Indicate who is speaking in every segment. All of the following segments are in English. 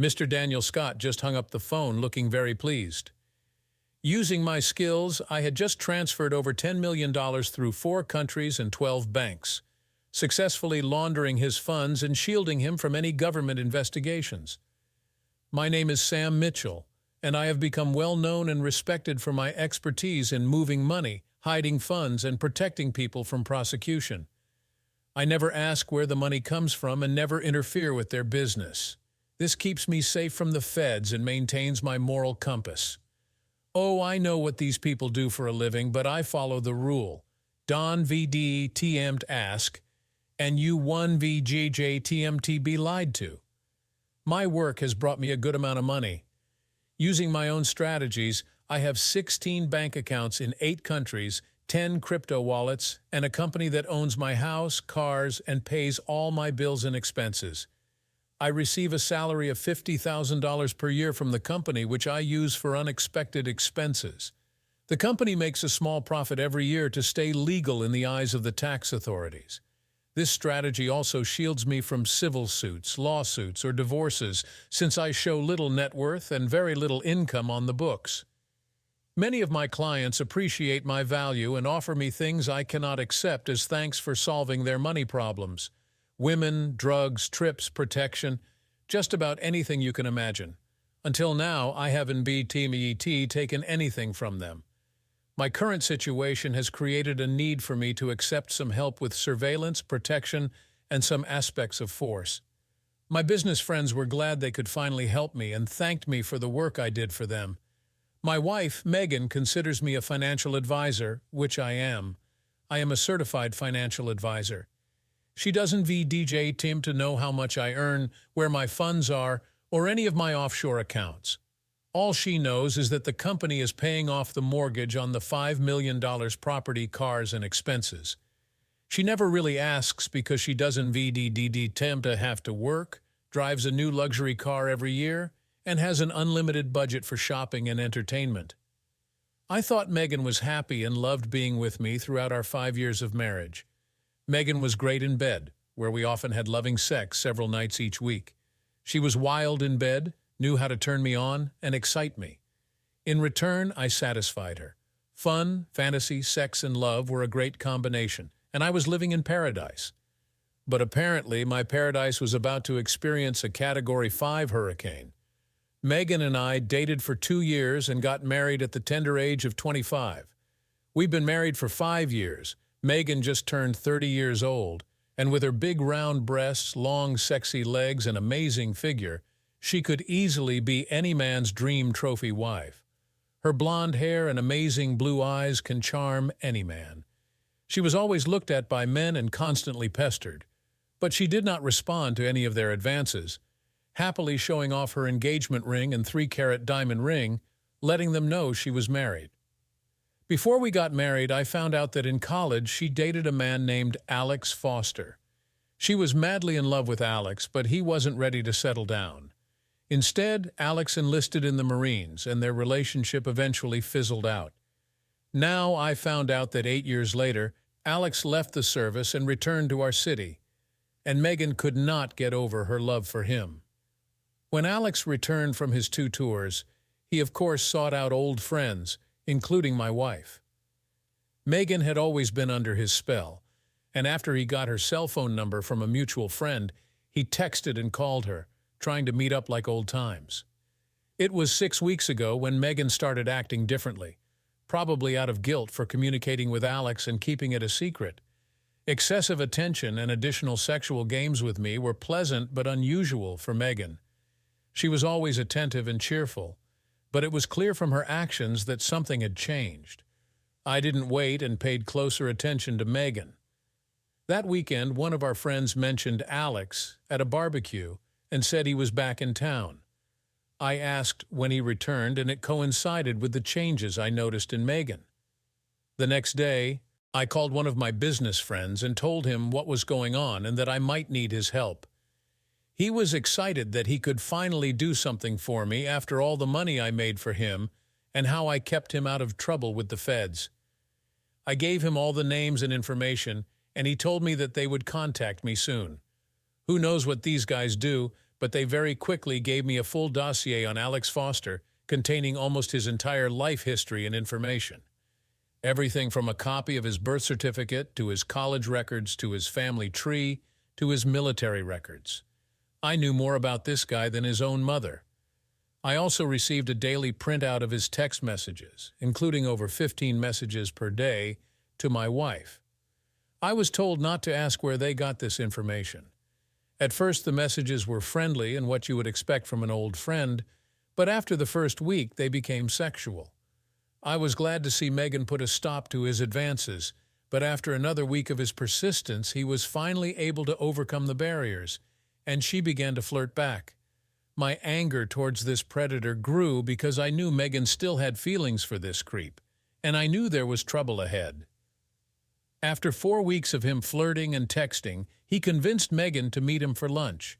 Speaker 1: Mr. Daniel Scott just hung up the phone looking very pleased. Using my skills, I had just transferred over $10 million through 4 countries and 12 banks, successfully laundering his funds and shielding him from any government investigations. My name is Sam Mitchell, and I have become well known and respected for my expertise in moving money, hiding funds, and protecting people from prosecution. I never ask where the money comes from and never interfere with their business. This keeps me safe from the feds and maintains my moral compass. Oh, I know what these people do for a living, but I follow the rule. Don VD TM'd ask, and you 1 VGJ TMT be lied to. My work has brought me a good amount of money. Using my own strategies, I have 16 bank accounts in 8 countries, 10 crypto wallets, and a company that owns my house, cars, and pays all my bills and expenses. I receive a salary of $50,000 per year from the company, which I use for unexpected expenses. The company makes a small profit every year to stay legal in the eyes of the tax authorities. This strategy also shields me from civil suits, lawsuits, or divorces, since I show little net worth and very little income on the books. Many of my clients appreciate my value and offer me things I cannot accept as thanks for solving their money problems. Women, drugs, trips, protection, just about anything you can imagine. Until now, I haven't taken anything from them. My current situation has created a need for me to accept some help with surveillance, protection, and some aspects of force. My business friends were glad they could finally help me and thanked me for the work I did for them. My wife, Megan, considers me a financial advisor, which I am. I am a certified financial advisor. She doesn't VDJ Tim to know how much I earn, where my funds are, or any of my offshore accounts. All she knows is that the company is paying off the mortgage on the $5 million property, cars, and expenses. She never really asks because she doesn't VDD Tim to have to work, drives a new luxury car every year, and has an unlimited budget for shopping and entertainment. I thought Megan was happy and loved being with me throughout our 5 years of marriage. Megan was great in bed, where we often had loving sex several nights each week. She was wild in bed, knew how to turn me on and excite me. In return, I satisfied her. Fun, fantasy, sex, and love were a great combination, and I was living in paradise. But apparently, my paradise was about to experience a Category 5 hurricane. Megan and I dated for 2 years and got married at the tender age of 25. We've been married for 5 years. Megan just turned 30 years old, and with her big round breasts, long sexy legs, and amazing figure, she could easily be any man's dream trophy wife. Her blonde hair and amazing blue eyes can charm any man. She was always looked at by men and constantly pestered, but she did not respond to any of their advances, happily showing off her engagement ring and 3-carat diamond ring, letting them know she was married. Before we got married, I found out that in college she dated a man named Alex Foster. She was madly in love with Alex, but he wasn't ready to settle down. Instead, Alex enlisted in the Marines, and their relationship eventually fizzled out. Now I found out that 8 years later, Alex left the service and returned to our city, and Megan could not get over her love for him. When Alex returned from his 2 tours, he of course sought out old friends, including my wife. Megan had always been under his spell, and after he got her cell phone number from a mutual friend, he texted and called her, trying to meet up like old times. It was 6 weeks ago when Megan started acting differently, probably out of guilt for communicating with Alex and keeping it a secret. Excessive attention and additional sexual games with me were pleasant but unusual for Megan. She was always attentive and cheerful, but it was clear from her actions that something had changed. I didn't wait and paid closer attention to Megan. That weekend, one of our friends mentioned Alex at a barbecue and said he was back in town. I asked when he returned, and it coincided with the changes I noticed in Megan. The next day, I called one of my business friends and told him what was going on and that I might need his help. He was excited that he could finally do something for me after all the money I made for him and how I kept him out of trouble with the feds. I gave him all the names and information, and he told me that they would contact me soon. Who knows what these guys do, but they very quickly gave me a full dossier on Alex Foster, containing almost his entire life history and information. Everything from a copy of his birth certificate, to his college records, to his family tree, to his military records. I knew more about this guy than his own mother. I also received a daily printout of his text messages, including over 15 messages per day, to my wife. I was told not to ask where they got this information. At first, the messages were friendly and what you would expect from an old friend, but after the first week, they became sexual. I was glad to see Megan put a stop to his advances, but after another week of his persistence, he was finally able to overcome the barriers, and she began to flirt back. My anger towards this predator grew because I knew Megan still had feelings for this creep, and I knew there was trouble ahead. After 4 weeks of him flirting and texting, he convinced Megan to meet him for lunch.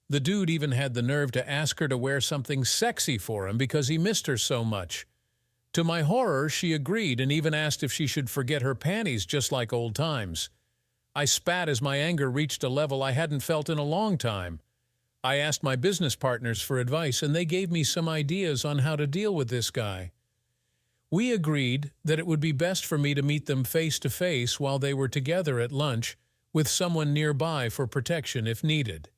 Speaker 1: The dude even had the nerve to ask her to wear something sexy for him because he missed her so much. To my horror, she agreed and even asked if she should forget her panties just like old times. I spat as my anger reached a level I hadn't felt in a long time. I asked my business partners for advice, and they gave me some ideas on how to deal with this guy. We agreed that it would be best for me to meet them face to face while they were together at lunch, with someone nearby for protection if needed.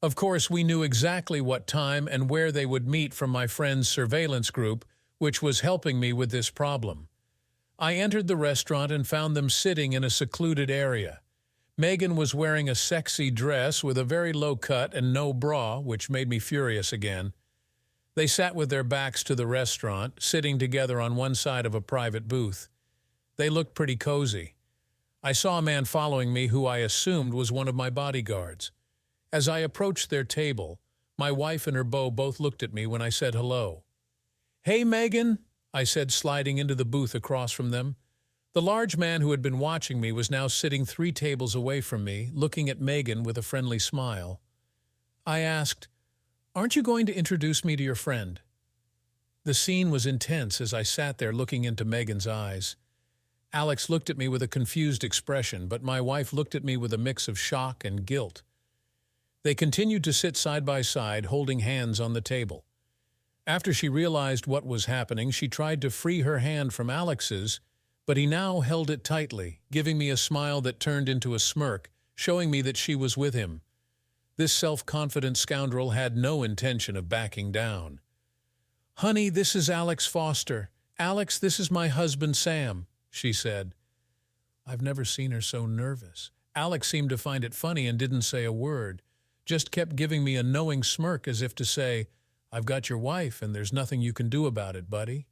Speaker 1: Of course, we knew exactly what time and where they would meet from my friend's surveillance group, which was helping me with this problem. I entered the restaurant and found them sitting in a secluded area. Megan was wearing a sexy dress with a very low cut and no bra, which made me furious again. They sat with their backs to the restaurant, sitting together on one side of a private booth. They looked pretty cozy. I saw a man following me who I assumed was one of my bodyguards. As I approached their table, my wife and her beau both looked at me when I said hello. "Hey, Megan," I said, sliding into the booth across from them. The large man who had been watching me was now sitting 3 tables away from me, looking at Megan with a friendly smile. I asked, "Aren't you going to introduce me to your friend?" The scene was intense as I sat there looking into Megan's eyes. Alex looked at me with a confused expression, but my wife looked at me with a mix of shock and guilt. They continued to sit side by side, holding hands on the table. After she realized what was happening, she tried to free her hand from Alex's, but he now held it tightly, giving me a smile that turned into a smirk, showing me that she was with him. This self-confident scoundrel had no intention of backing down. "Honey, this is Alex Foster. Alex, this is my husband, Sam," she said. I've never seen her so nervous. Alex seemed to find it funny and didn't say a word, just kept giving me a knowing smirk as if to say, "I've got your wife and there's nothing you can do about it, buddy."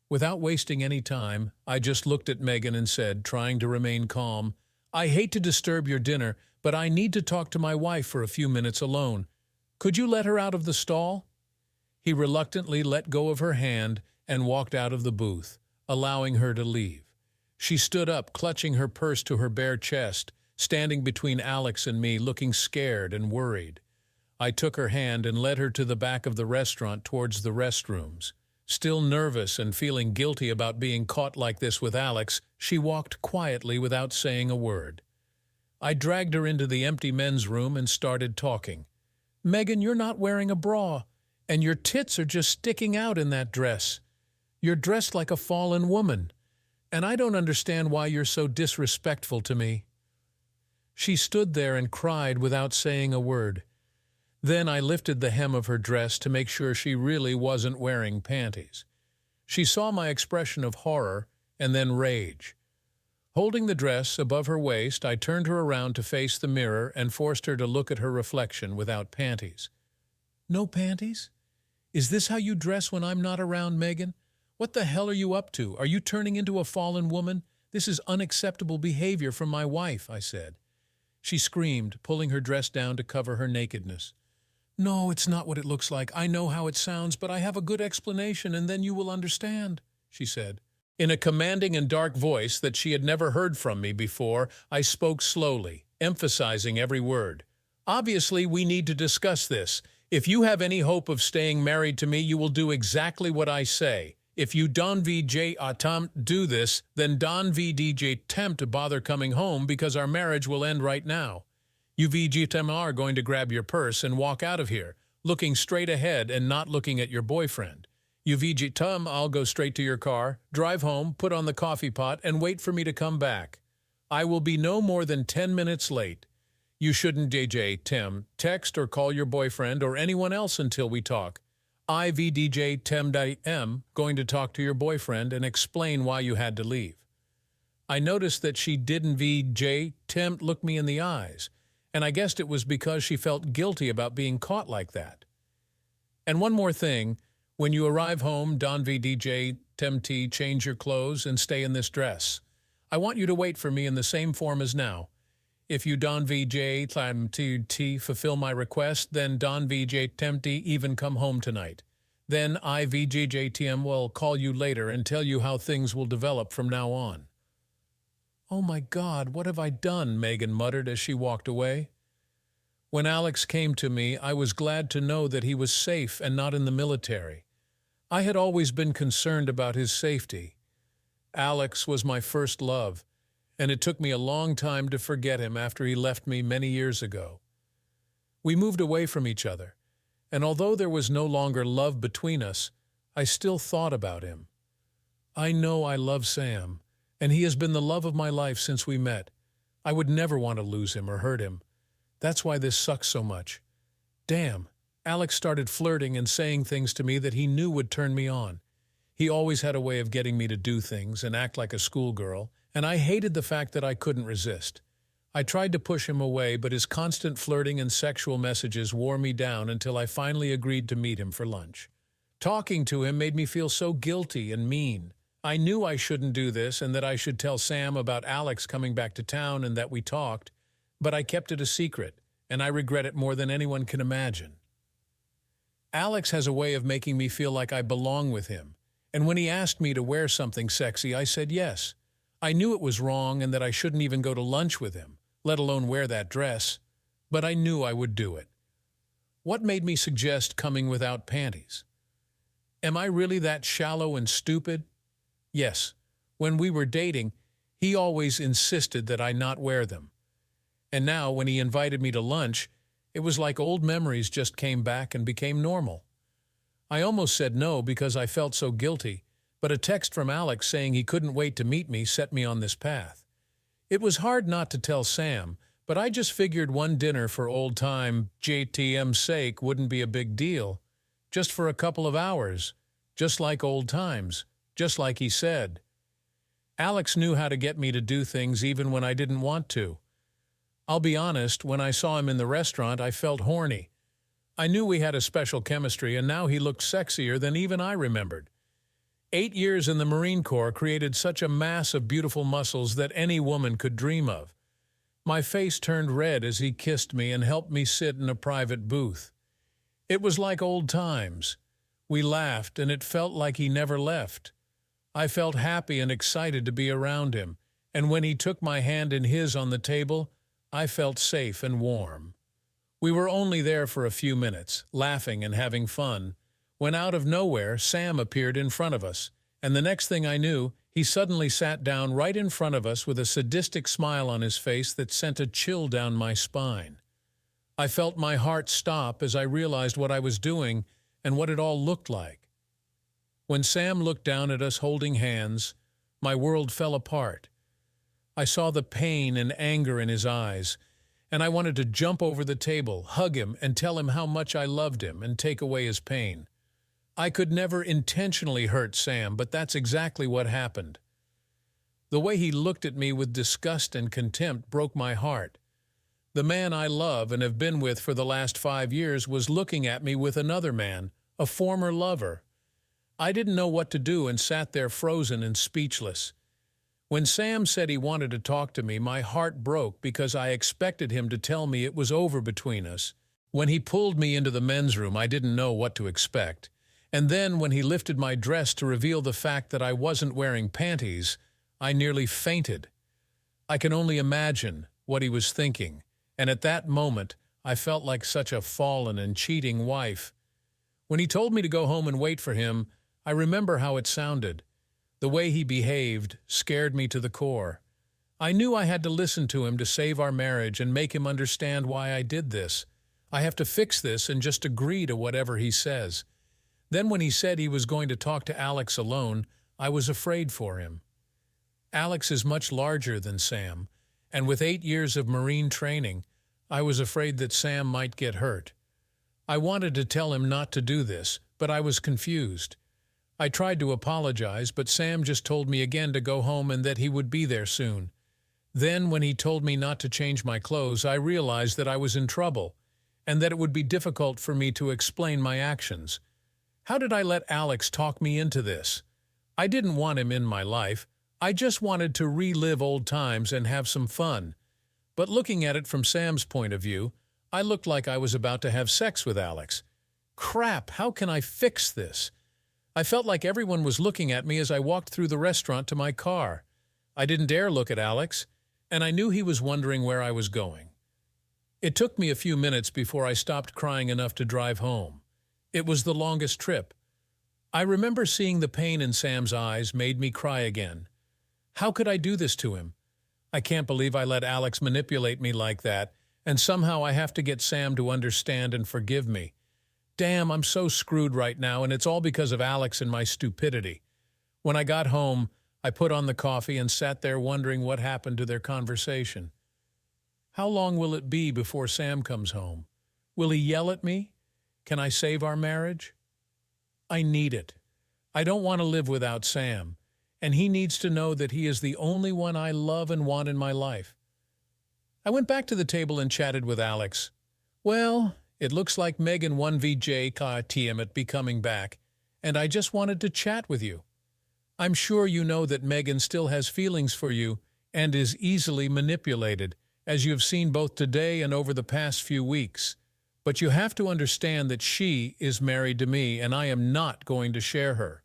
Speaker 1: Without wasting any time, I just looked at Megan and said, trying to remain calm, "I hate to disturb your dinner, but I need to talk to my wife for a few minutes alone. Could you let her out of the stall?" He reluctantly let go of her hand and walked out of the booth, allowing her to leave. She stood up, clutching her purse to her bare chest, standing between Alex and me, looking scared and worried. I took her hand and led her to the back of the restaurant towards the restrooms. Still nervous and feeling guilty about being caught like this with Alex, she walked quietly without saying a word. I dragged her into the empty men's room and started talking. "Megan, you're not wearing a bra, and your tits are just sticking out in that dress. You're dressed like a fallen woman, and I don't understand why you're so disrespectful to me." She stood there and cried without saying a word. Then I lifted the hem of her dress to make sure she really wasn't wearing panties. She saw my expression of horror and then rage. Holding the dress above her waist, I turned her around to face the mirror and forced her to look at her reflection without panties. "No panties? Is this how you dress when I'm not around, Megan? What the hell are you up to? Are you turning into a fallen woman? This is unacceptable behavior from my wife," I said. She screamed, pulling her dress down to cover her nakedness. "No, it's not what it looks like. I know how it sounds, but I have a good explanation, and then you will understand," she said. In a commanding and dark voice that she had never heard from me before, I spoke slowly, emphasizing every word. "Obviously, we need to discuss this. If you have any hope of staying married to me, you will do exactly what I say. If you don't VJ attempt do this, then don't VDJ attempt to bother coming home because our marriage will end right now. You VGTM are going to grab your purse and walk out of here, looking straight ahead and not looking at your boyfriend. You VGTM, I'll go straight to your car, drive home, put on the coffee pot, and wait for me to come back. I will be no more than 10 minutes late. You shouldn't Tim, text or call your boyfriend or anyone else until we talk. I Tim going to talk to your boyfriend and explain why you had to leave. I noticed that she didn't Tim look me in the eyes, and I guessed it was because she felt guilty about being caught like that. And one more thing, when you arrive home, Don Tim T, change your clothes and stay in this dress. I want you to wait for me in the same form as now. If you Don Tim T fulfill my request, then Don Tim T even come home tonight. Then I VGTM will call you later and tell you how things will develop from now on. Oh my God, what have I done? Megan muttered as she walked away. When Alex came to me, I was glad to know that he was safe and not in the military. I had always been concerned about his safety. Alex was my first love, and it took me a long time to forget him after he left me many years ago. We moved away from each other, and although there was no longer love between us, I still thought about him. I know I love Sam, and he has been the love of my life since we met. I would never want to lose him or hurt him. That's why this sucks so much. Damn, Alex started flirting and saying things to me that he knew would turn me on. He always had a way of getting me to do things and act like a schoolgirl, and I hated the fact that I couldn't resist. I tried to push him away, but his constant flirting and sexual messages wore me down until I finally agreed to meet him for lunch. Talking to him made me feel so guilty and mean. I knew I shouldn't do this and that I should tell Sam about Alex coming back to town and that we talked, but I kept it a secret, and I regret it more than anyone can imagine. Alex has a way of making me feel like I belong with him, and when he asked me to wear something sexy, I said yes. I knew it was wrong and that I shouldn't even go to lunch with him, let alone wear that dress, but I knew I would do it. What made me suggest coming without panties? Am I really that shallow and stupid? Yes, when we were dating, he always insisted that I not wear them. And now, when he invited me to lunch, it was like old memories just came back and became normal. I almost said no because I felt so guilty, but a text from Alex saying he couldn't wait to meet me set me on this path. It was hard not to tell Sam, but I just figured one dinner for old-time JTM's sake wouldn't be a big deal. Just for a couple of hours, just like old times, just like he said. Alex knew how to get me to do things even when I didn't want to. I'll be honest, when I saw him in the restaurant, I felt horny. I knew we had a special chemistry, and now he looked sexier than even I remembered. 8 years in the Marine Corps created such a mass of beautiful muscles that any woman could dream of. My face turned red as he kissed me and helped me sit in a private booth. It was like old times. We laughed, and it felt like he never left. I felt happy and excited to be around him, and when he took my hand in his on the table, I felt safe and warm. We were only there for a few minutes, laughing and having fun, when out of nowhere Sam appeared in front of us, and the next thing I knew, he suddenly sat down right in front of us with a sadistic smile on his face that sent a chill down my spine. I felt my heart stop as I realized what I was doing and what it all looked like. When Sam looked down at us holding hands, my world fell apart. I saw the pain and anger in his eyes, and I wanted to jump over the table, hug him, and tell him how much I loved him and take away his pain. I could never intentionally hurt Sam, but that's exactly what happened. The way he looked at me with disgust and contempt broke my heart. The man I love and have been with for the last 5 years was looking at me with another man, a former lover. I didn't know what to do and sat there frozen and speechless. When Sam said he wanted to talk to me, my heart broke because I expected him to tell me it was over between us. When he pulled me into the men's room, I didn't know what to expect. And then when he lifted my dress to reveal the fact that I wasn't wearing panties, I nearly fainted. I can only imagine what he was thinking, and at that moment I felt like such a fallen and cheating wife. When he told me to go home and wait for him, I remember how it sounded. The way he behaved scared me to the core. I knew I had to listen to him to save our marriage and make him understand why I did this. I have to fix this and just agree to whatever he says. Then when he said he was going to talk to Alex alone, I was afraid for him. Alex is much larger than Sam, and with 8 years of Marine training, I was afraid that Sam might get hurt. I wanted to tell him not to do this, but I was confused. I tried to apologize, but Sam just told me again to go home and that he would be there soon. Then, when he told me not to change my clothes, I realized that I was in trouble, and that it would be difficult for me to explain my actions. How did I let Alex talk me into this? I didn't want him in my life. I just wanted to relive old times and have some fun. But looking at it from Sam's point of view, I looked like I was about to have sex with Alex. Crap, how can I fix this? I felt like everyone was looking at me as I walked through the restaurant to my car. I didn't dare look at Alex, and I knew he was wondering where I was going. It took me a few minutes before I stopped crying enough to drive home. It was the longest trip. I remember seeing the pain in Sam's eyes made me cry again. How could I do this to him? I can't believe I let Alex manipulate me like that, and somehow I have to get Sam to understand and forgive me. Damn, I'm so screwed right now, and it's all because of Alex and my stupidity. When I got home, I put on the coffee and sat there wondering what happened to their conversation. How long will it be before Sam comes home? Will he yell at me? Can I save our marriage? I need it. I don't want to live without Sam, and he needs to know that he is the only one I love and want in my life. I went back to the table and chatted with Alex. Well, it looks like Megan 1VJ TM be coming back, and I just wanted to chat with you. I'm sure you know that Megan still has feelings for you and is easily manipulated, as you have seen both today and over the past few weeks. But you have to understand that she is married to me, and I am not going to share her.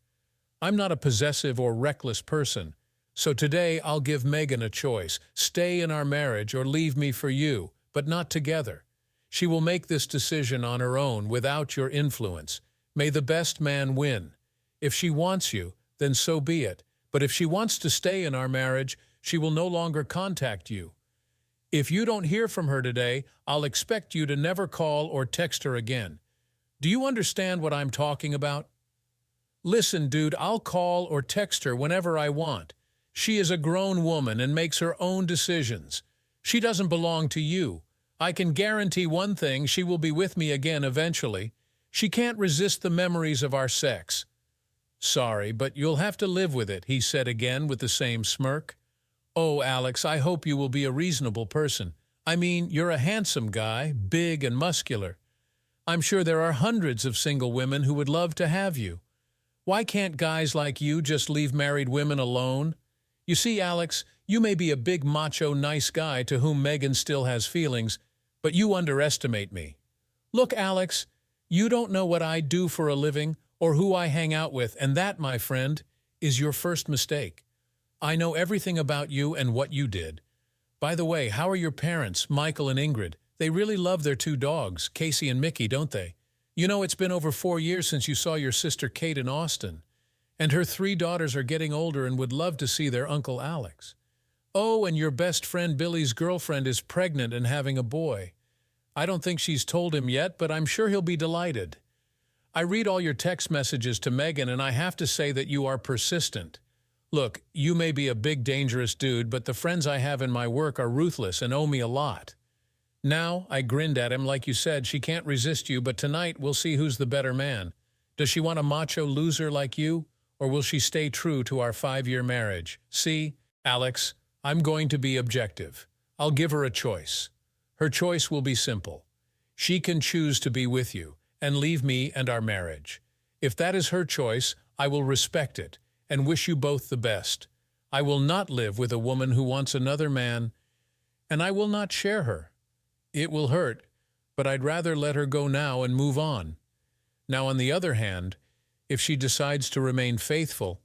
Speaker 1: I'm not a possessive or reckless person, so today I'll give Megan a choice: stay in our marriage or leave me for you, but not together. She will make this decision on her own without your influence. May the best man win. If she wants you, then so be it. But if she wants to stay in our marriage, she will no longer contact you. If you don't hear from her today, I'll expect you to never call or text her again. Do you understand what I'm talking about? Listen, dude, I'll call or text her whenever I want. She is a grown woman and makes her own decisions. She doesn't belong to you. I can guarantee one thing: she will be with me again eventually. She can't resist the memories of our sex. Sorry, but you'll have to live with it, he said again with the same smirk. Oh, Alex, I hope you will be a reasonable person. I mean, you're a handsome guy, big and muscular. I'm sure there are hundreds of single women who would love to have you. Why can't guys like you just leave married women alone? You see, Alex, you may be a big macho nice guy to whom Megan still has feelings, but you underestimate me. Look, Alex, you don't know what I do for a living or who I hang out with, and that, my friend, is your first mistake. I know everything about you and what you did. By the way, how are your parents, Michael and Ingrid? They really love their 2 dogs, Casey and Mickey, don't they? You know, it's been over 4 years since you saw your sister Kate in Austin, and her 3 daughters are getting older and would love to see their Uncle Alex. Oh, and your best friend Billy's girlfriend is pregnant and having a boy. I don't think she's told him yet, but I'm sure he'll be delighted. I read all your text messages to Megan, and I have to say that you are persistent. Look, you may be a big dangerous dude, but the friends I have in my work are ruthless and owe me a lot. Now, I grinned at him like you said, she can't resist you, but tonight we'll see who's the better man. Does she want a macho loser like you, or will she stay true to our 5-year marriage? See, Alex, I'm going to be objective. I'll give her a choice. Her choice will be simple. She can choose to be with you and leave me and our marriage. If that is her choice, I will respect it and wish you both the best. I will not live with a woman who wants another man, and I will not share her. It will hurt, but I'd rather let her go now and move on. Now, on the other hand, if she decides to remain faithful,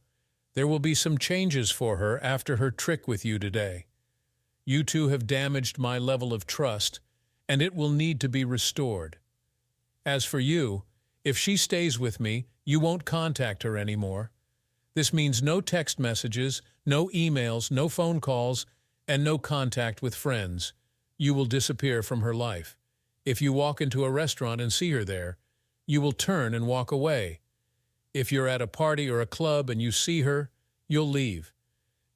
Speaker 1: there will be some changes for her after her trick with you today. You two have damaged my level of trust, and it will need to be restored. As for you, if she stays with me, you won't contact her anymore. This means no text messages, no emails, no phone calls, and no contact with friends. You will disappear from her life. If you walk into a restaurant and see her there, you will turn and walk away. If you're at a party or a club and you see her, you'll leave.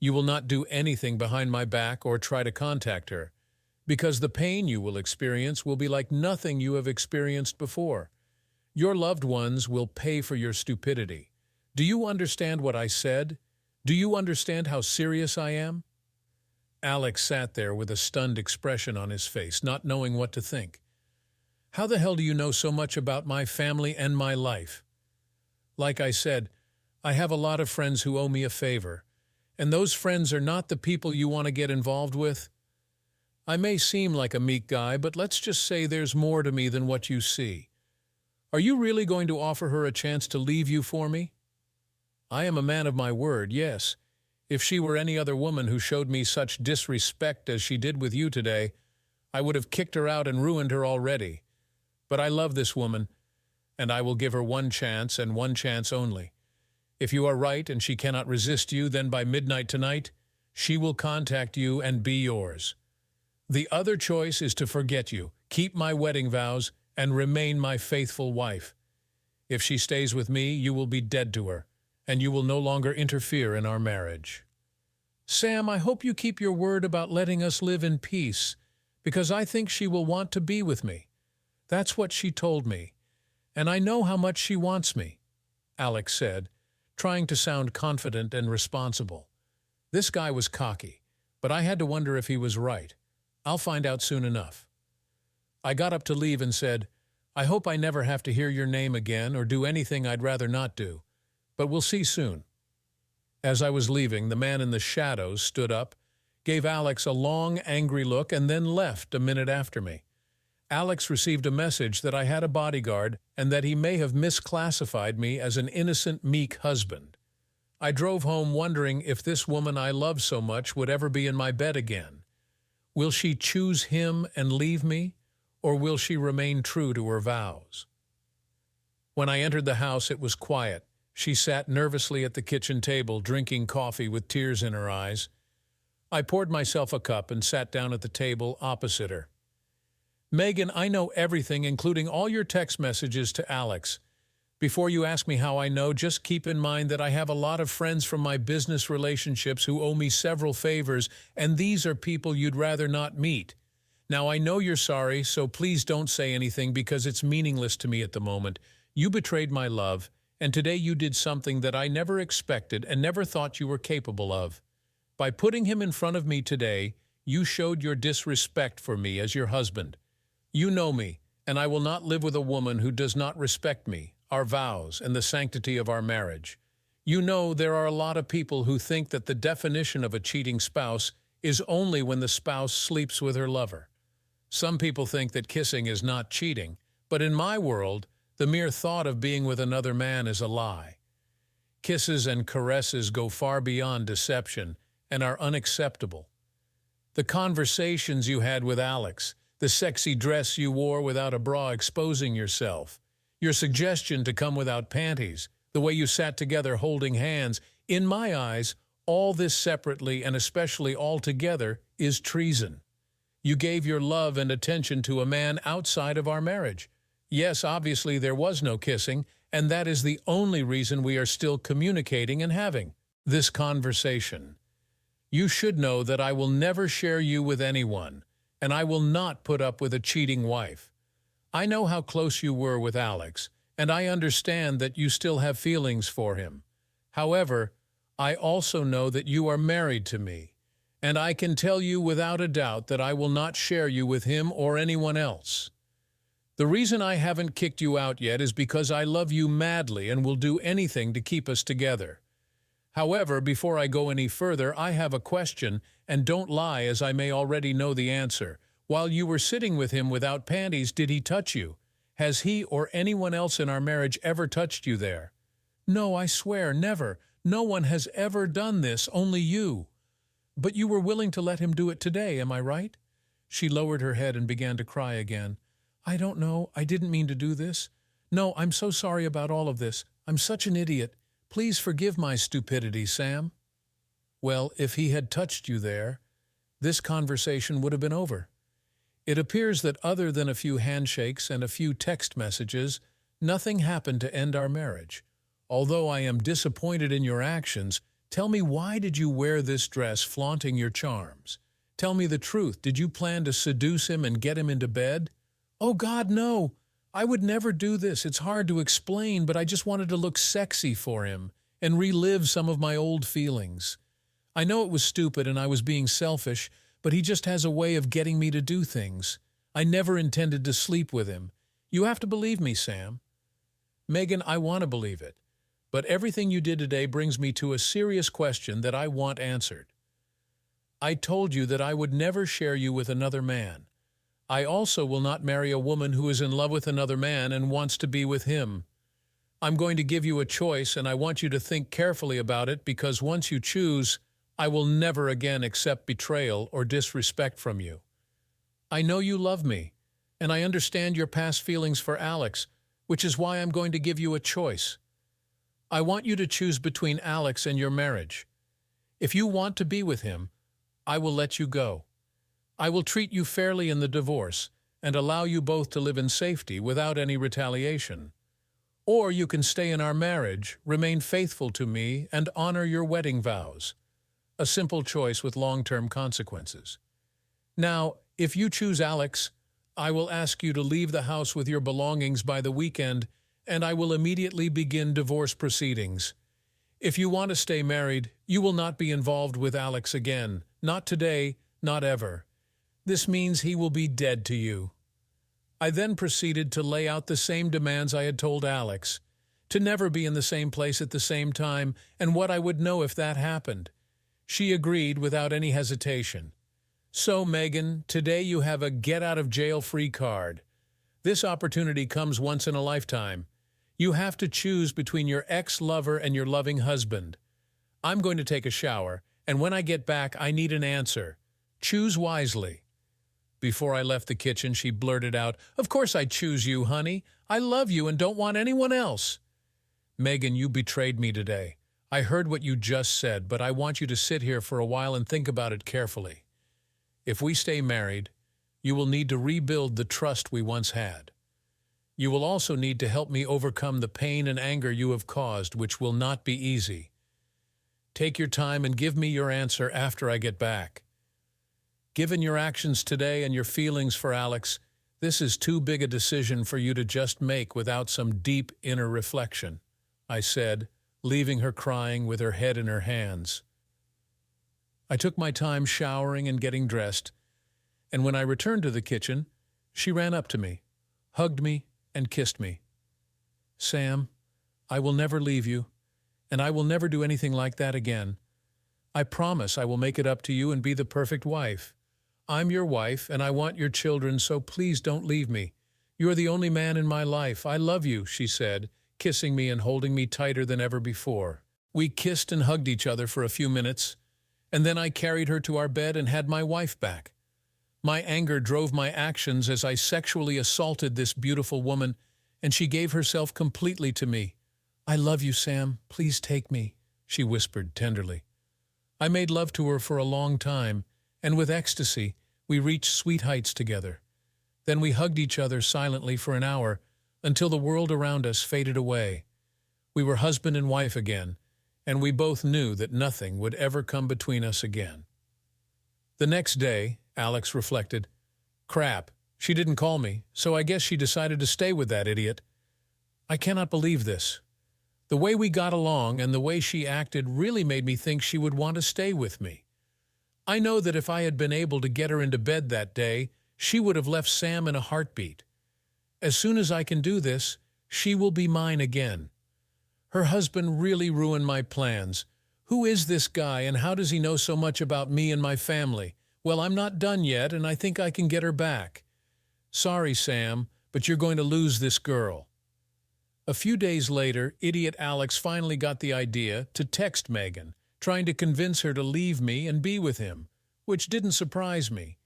Speaker 1: You will not do anything behind my back or try to contact her, because the pain you will experience will be like nothing you have experienced before. Your loved ones will pay for your stupidity. Do you understand what I said? Do you understand how serious I am? Alex sat there with a stunned expression on his face, not knowing what to think. How the hell do you know so much about my family and my life? Like I said, I have a lot of friends who owe me a favor, and those friends are not the people you want to get involved with. I may seem like a meek guy, but let's just say there's more to me than what you see. Are you really going to offer her a chance to leave you for me? I am a man of my word, yes. If she were any other woman who showed me such disrespect as she did with you today, I would have kicked her out and ruined her already. But I love this woman, and I will give her one chance and one chance only. If you are right and she cannot resist you, then by midnight tonight, she will contact you and be yours. The other choice is to forget you, keep my wedding vows, and remain my faithful wife. If she stays with me, you will be dead to her, and you will no longer interfere in our marriage. Sam, I hope you keep your word about letting us live in peace, because I think she will want to be with me. That's what she told me, and I know how much she wants me, Alex said, trying to sound confident and responsible. This guy was cocky, but I had to wonder if he was right. I'll find out soon enough. I got up to leave and said, I hope I never have to hear your name again or do anything I'd rather not do, but we'll see soon. As I was leaving, the man in the shadows stood up, gave Alex a long, angry look, and then left a minute after me. Alex received a message that I had a bodyguard and that he may have misclassified me as an innocent, meek husband. I drove home wondering if this woman I love so much would ever be in my bed again. Will she choose him and leave me, or will she remain true to her vows? When I entered the house, it was quiet. She sat nervously at the kitchen table, drinking coffee with tears in her eyes. I poured myself a cup and sat down at the table opposite her. Megan, I know everything, including all your text messages to Alex. Before you ask me how I know, just keep in mind that I have a lot of friends from my business relationships who owe me several favors, and these are people you'd rather not meet. Now, I know you're sorry, so please don't say anything because it's meaningless to me at the moment. You betrayed my love, and today you did something that I never expected and never thought you were capable of. By putting him in front of me today, you showed your disrespect for me as your husband. You know me, and I will not live with a woman who does not respect me, our vows, and the sanctity of our marriage. You know there are a lot of people who think that the definition of a cheating spouse is only when the spouse sleeps with her lover. Some people think that kissing is not cheating, but in my world, the mere thought of being with another man is a lie. Kisses and caresses go far beyond deception and are unacceptable. The conversations you had with Alex, the sexy dress you wore without a bra exposing yourself, your suggestion to come without panties, the way you sat together holding hands, in my eyes, all this separately and especially all together is treason. You gave your love and attention to a man outside of our marriage. Yes, obviously there was no kissing, and that is the only reason we are still communicating and having this conversation. You should know that I will never share you with anyone, and I will not put up with a cheating wife. I know how close you were with Alex, and I understand that you still have feelings for him. However, I also know that you are married to me, and I can tell you without a doubt that I will not share you with him or anyone else. The reason I haven't kicked you out yet is because I love you madly and will do anything to keep us together. However, before I go any further, I have a question, and don't lie as I may already know the answer. While you were sitting with him without panties, did he touch you? Has he or anyone else in our marriage ever touched you there? No, I swear, never. No one has ever done this, only you. But you were willing to let him do it today, am I right? She lowered her head and began to cry again. I don't know. I didn't mean to do this. No, I'm so sorry about all of this. I'm such an idiot. Please forgive my stupidity, Sam. Well, if he had touched you there, this conversation would have been over. It appears that other than a few handshakes and a few text messages, nothing happened to end our marriage. Although I am disappointed in your actions, tell me, why did you wear this dress flaunting your charms? Tell me the truth. Did you plan to seduce him and get him into bed? Oh God, no! I would never do this. It's hard to explain, but I just wanted to look sexy for him and relive some of my old feelings. I know it was stupid and I was being selfish, but he just has a way of getting me to do things. I never intended to sleep with him. You have to believe me, Sam. Megan, I want to believe it. But everything you did today brings me to a serious question that I want answered. I told you that I would never share you with another man. I also will not marry a woman who is in love with another man and wants to be with him. I'm going to give you a choice, and I want you to think carefully about it, because once you choose, I will never again accept betrayal or disrespect from you. I know you love me, and I understand your past feelings for Alex, which is why I'm going to give you a choice. I want you to choose between Alex and your marriage. If you want to be with him, I will let you go. I will treat you fairly in the divorce and allow you both to live in safety without any retaliation. Or you can stay in our marriage, remain faithful to me, and honor your wedding vows. A simple choice with long-term consequences. Now, if you choose Alex, I will ask you to leave the house with your belongings by the weekend, and I will immediately begin divorce proceedings. If you want to stay married, you will not be involved with Alex again. Not today, not ever. This means he will be dead to you. I then proceeded to lay out the same demands I had told Alex, to never be in the same place at the same time, and what I would know if that happened. She agreed without any hesitation. So, Megan, today you have a get-out-of-jail-free card. This opportunity comes once in a lifetime. You have to choose between your ex-lover and your loving husband. I'm going to take a shower, and when I get back, I need an answer. Choose wisely. Before I left the kitchen, she blurted out, "Of course I choose you, honey. I love you and don't want anyone else." Megan, you betrayed me today. I heard what you just said, but I want you to sit here for a while and think about it carefully. If we stay married, you will need to rebuild the trust we once had. You will also need to help me overcome the pain and anger you have caused, which will not be easy. Take your time and give me your answer after I get back. Given your actions today and your feelings for Alex, this is too big a decision for you to just make without some deep inner reflection, I said, leaving her crying with her head in her hands. I took my time showering and getting dressed, and when I returned to the kitchen, she ran up to me, hugged me, and kissed me. "Sam, I will never leave you, and I will never do anything like that again. I promise I will make it up to you and be the perfect wife. I'm your wife, and I want your children, so please don't leave me. You're the only man in my life. I love you," she said, kissing me and holding me tighter than ever before. We kissed and hugged each other for a few minutes, and then I carried her to our bed and had my wife back. My anger drove my actions as I sexually assaulted this beautiful woman, and she gave herself completely to me. "I love you, Sam. Please take me," she whispered tenderly. I made love to her for a long time, and with ecstasy, we reached sweet heights together. Then we hugged each other silently for an hour until the world around us faded away. We were husband and wife again, and we both knew that nothing would ever come between us again. The next day, Alex reflected, "Crap, she didn't call me, so I guess she decided to stay with that idiot. I cannot believe this. The way we got along and the way she acted really made me think she would want to stay with me. I know that if I had been able to get her into bed that day, she would have left Sam in a heartbeat. As soon as I can do this, she will be mine again. Her husband really ruined my plans. Who is this guy, and how does he know so much about me and my family? Well, I'm not done yet, and I think I can get her back. Sorry, Sam, but you're going to lose this girl." A few days later, idiot Alex finally got the idea to text Megan, trying to convince her to leave me and be with him, which didn't surprise me.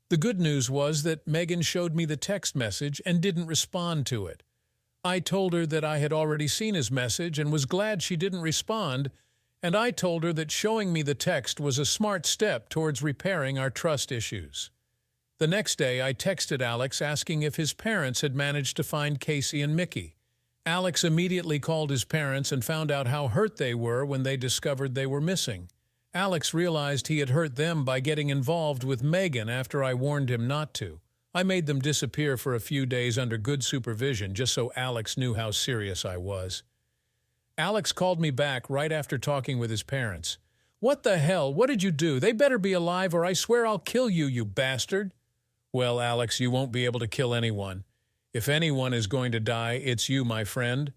Speaker 1: The good news was that Megan showed me the text message and didn't respond to it. I told her that I had already seen his message and was glad she didn't respond, And I told her that showing me the text was a smart step towards repairing our trust issues. The next day, I texted Alex asking if his parents had managed to find Casey and Mickey. Alex immediately called his parents and found out how hurt they were when they discovered they were missing. Alex realized he had hurt them by getting involved with Megan after I warned him not to. I made them disappear for a few days under good supervision just so Alex knew how serious I was. Alex called me back right after talking with his parents. "What the hell? What did you do? They better be alive or I swear I'll kill you, you bastard." "Well, Alex, you won't be able to kill anyone. If anyone is going to die, it's you, my friend.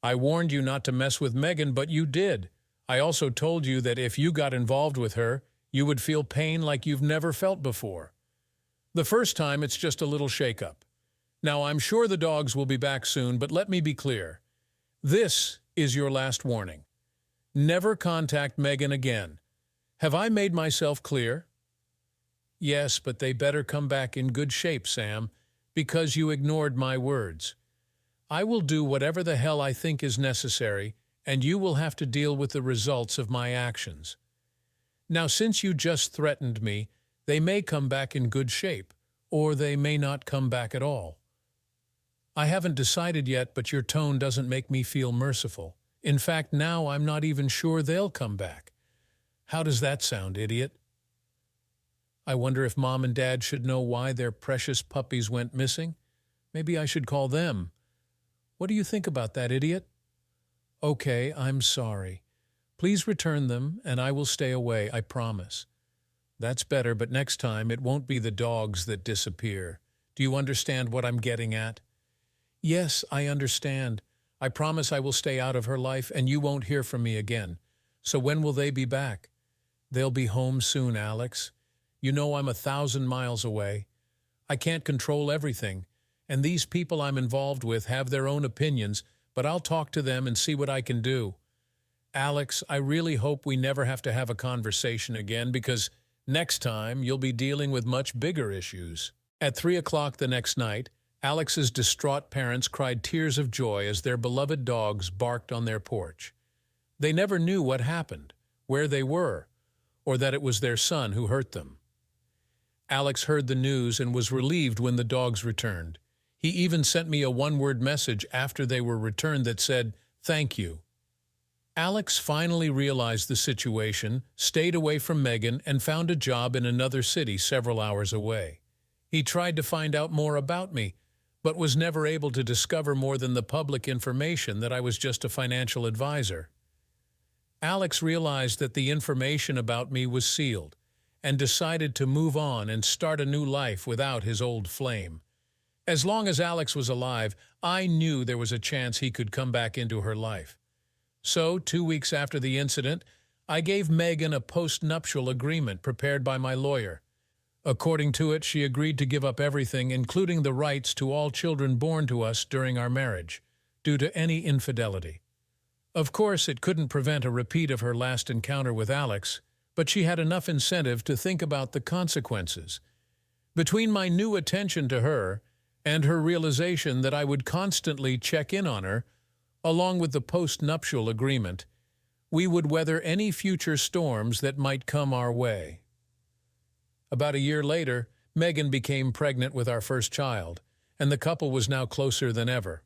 Speaker 1: I warned you not to mess with Megan, but you did. I also told you that if you got involved with her, you would feel pain like you've never felt before. The first time, it's just a little shake-up. Now, I'm sure the dogs will be back soon, but let me be clear. This is your last warning. Never contact Megan again. Have I made myself clear?" "Yes, but they better come back in good shape, Sam, because you ignored my words. I will do whatever the hell I think is necessary, and you will have to deal with the results of my actions. Now, since you just threatened me, they may come back in good shape, or they may not come back at all. I haven't decided yet, but your tone doesn't make me feel merciful. In fact, now I'm not even sure they'll come back. How does that sound, idiot? I wonder if Mom and Dad should know why their precious puppies went missing. Maybe I should call them. What do you think about that, idiot?" "Okay, I'm sorry. Please return them, and I will stay away, I promise." "That's better, but next time it won't be the dogs that disappear. Do you understand what I'm getting at?" "Yes, I understand. I promise I will stay out of her life, and you won't hear from me again. So when will they be back?" "They'll be home soon, Alex. You know I'm 1,000 miles away. I can't control everything, and these people I'm involved with have their own opinions, but I'll talk to them and see what I can do. Alex, I really hope we never have to have a conversation again, because next time you'll be dealing with much bigger issues." At 3 o'clock the next night, Alex's distraught parents cried tears of joy as their beloved dogs barked on their porch. They never knew what happened, where they were, or that it was their son who hurt them. Alex heard the news and was relieved when the dogs returned. He even sent me a one-word message after they were returned that said, "Thank you." Alex finally realized the situation, stayed away from Megan, and found a job in another city several hours away. He tried to find out more about me, but was never able to discover more than the public information that I was just a financial advisor. Alex realized that the information about me was sealed, and decided to move on and start a new life without his old flame. As long as Alex was alive, I knew there was a chance he could come back into her life. So, 2 weeks after the incident, I gave Megan a post-nuptial agreement prepared by my lawyer. According to it, she agreed to give up everything, including the rights to all children born to us during our marriage, due to any infidelity. Of course, it couldn't prevent a repeat of her last encounter with Alex, but she had enough incentive to think about the consequences. Between my new attention to her and her realization that I would constantly check in on her, along with the post-nuptial agreement, we would weather any future storms that might come our way. About a year later, Megan became pregnant with our first child, and the couple was now closer than ever.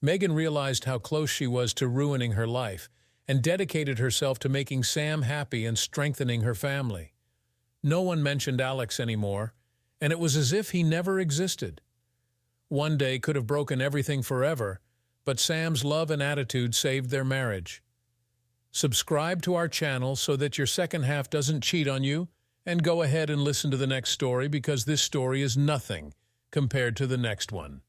Speaker 1: Megan realized how close she was to ruining her life and dedicated herself to making Sam happy and strengthening her family. No one mentioned Alex anymore, and it was as if he never existed. One day could have broken everything forever, but Sam's love and attitude saved their marriage. Subscribe to our channel so that your second half doesn't cheat on you, and go ahead and listen to the next story, because this story is nothing compared to the next one.